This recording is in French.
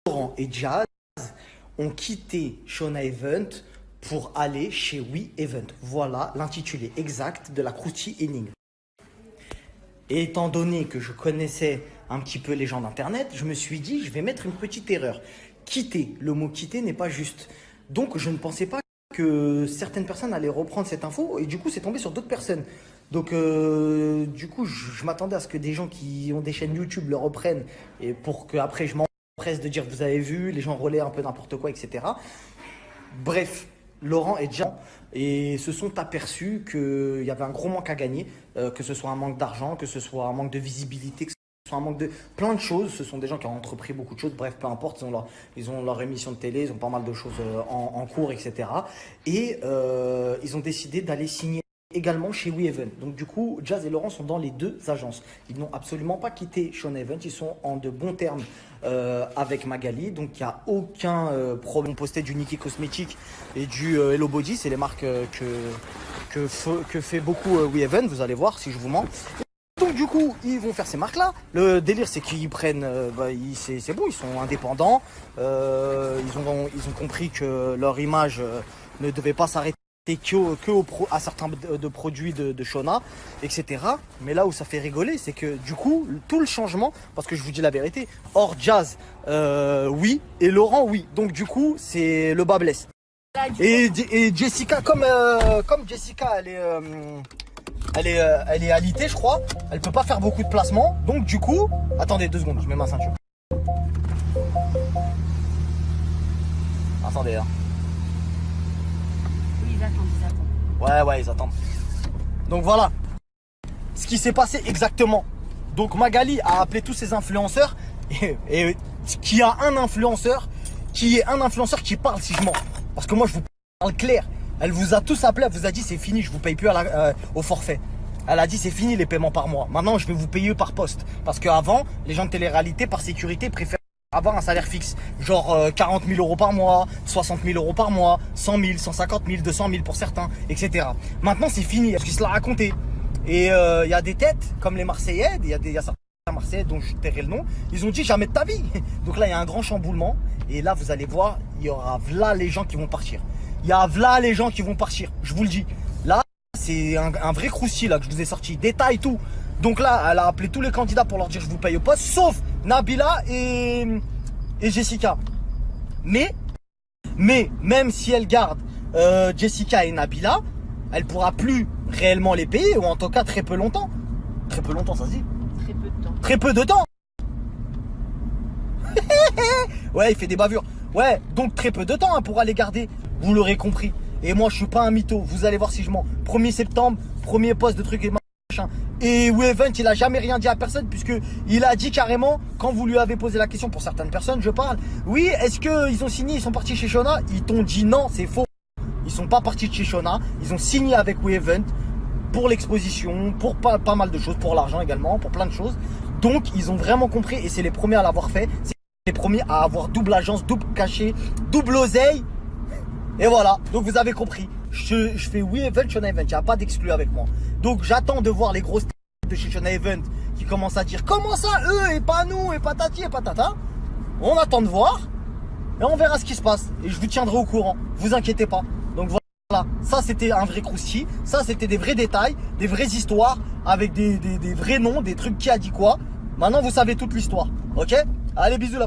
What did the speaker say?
Laurent et Jazz ont quitté Shona Event pour aller chez We Event. Voilà l'intitulé exact de la croustille énigme. Et étant donné que je connaissais un petit peu les gens d'Internet, je me suis dit, je vais mettre une petite erreur. Quitter, le mot quitter n'est pas juste. Donc, je ne pensais pas que certaines personnes allaient reprendre cette info et du coup, c'est tombé sur d'autres personnes. Donc, du coup, je m'attendais à ce que des gens qui ont des chaînes YouTube le reprennent et pour qu'après, je m'empresse de dire, vous avez vu, les gens relaient un peu n'importe quoi, etc. Bref. Laurent et Jazz se sont aperçus qu'il y avait un gros manque à gagner, que ce soit un manque d'argent, que ce soit un manque de visibilité, que ce soit un manque de plein de choses. Ce sont des gens qui ont entrepris beaucoup de choses, bref, peu importe, ils ont leur émission de télé, ils ont pas mal de choses en cours, etc. Et ils ont décidé d'aller signer également chez We Event. Donc du coup, Jazz et Laurent sont dans les deux agences. Ils n'ont absolument pas quitté Shona Event, ils sont en de bons termes avec Magali. Donc il n'y a aucun problème. Posté du Niki Cosmétique et du Hello Body, c'est les marques que fait beaucoup We Event, vous allez voir si je vous mens. Donc du coup, ils vont faire ces marques-là. Le délire, c'est qu'ils prennent, c'est bon, ils sont indépendants. Ils ont compris que leur image ne devait pas s'arrêter à certains de produits de Shona, etc. Mais là où ça fait rigoler, c'est que du coup, tout le changement, parce que je vous dis la vérité, hors Jazz, oui, et Laurent, oui. Donc du coup, c'est le bas blesse. Et Jessica, comme Jessica, elle est alitée, je crois. Elle peut pas faire beaucoup de placements. Donc du coup, attendez 2 secondes, je mets ma ceinture. Attendez, hein. Ils attendent. Ouais, ils attendent. Donc voilà ce qui s'est passé exactement. Donc Magali a appelé tous ses influenceurs et qui a un influenceur qui qui parle si je mens. Parce que moi je vous parle clair. Elle vous a tous appelé, elle vous a dit c'est fini, je vous paye plus au forfait. Elle a dit c'est fini les paiements par mois. Maintenant je vais vous payer par poste. Parce qu'avant, les gens de télé-réalité par sécurité préfèrent avoir un salaire fixe, genre 40 000 euros par mois, 60 000 euros par mois, 100 000, 150 000, 200 000 pour certains, etc. Maintenant c'est fini, parce qu'il se l'a raconté. Et il y a des têtes comme les Marseillais, il y a certains Marseillais dont je tairai le nom, ils ont dit jamais de ta vie. Donc là il y a un grand chamboulement et là vous allez voir, il y aura là les gens qui vont partir. Il y a là les gens qui vont partir, je vous le dis. Là c'est un vrai croustillant là que je vous ai sorti, détail tout. Donc là, elle a appelé tous les candidats pour leur dire je vous paye au poste, sauf Nabila et Jessica. Mais même si elle garde Jessica et Nabila, elle pourra plus réellement les payer, ou en tout cas très peu longtemps. Très peu longtemps, ça se dit? Très peu de temps. Très peu de temps. Ouais, il fait des bavures. Ouais, donc très peu de temps hein, pour aller garder. Vous l'aurez compris. Et moi, je suis pas un mytho. Vous allez voir si je mens. 1er septembre, premier poste de trucs et machin. Et We Event, il a jamais rien dit à personne puisque il a dit carrément, quand vous lui avez posé la question pour certaines personnes, je parle. Oui, est-ce qu'ils ont signé, ils sont partis chez Shona? Ils t'ont dit non, c'est faux. Ils sont pas partis de chez Shona. Ils ont signé avec We Event pour l'exposition, pour pas mal de choses, pour l'argent également, pour plein de choses. Donc, ils ont vraiment compris et c'est les premiers à l'avoir fait. C'est les premiers à avoir double agence, double cachet, double oseille. Et voilà, donc vous avez compris. Je fais We Event, Shona Event, il n'y a pas d'exclus avec moi. Donc j'attends de voir les grosses de chez Shona Event qui commencent à dire comment ça eux et pas nous et pas tati et pas tata. On attend de voir et on verra ce qui se passe. Et je vous tiendrai au courant, vous inquiétez pas. Donc voilà, ça c'était un vrai croustille, ça c'était des vrais détails, des vraies histoires avec des vrais noms, des trucs qui a dit quoi. Maintenant vous savez toute l'histoire, ok? Allez bisous là.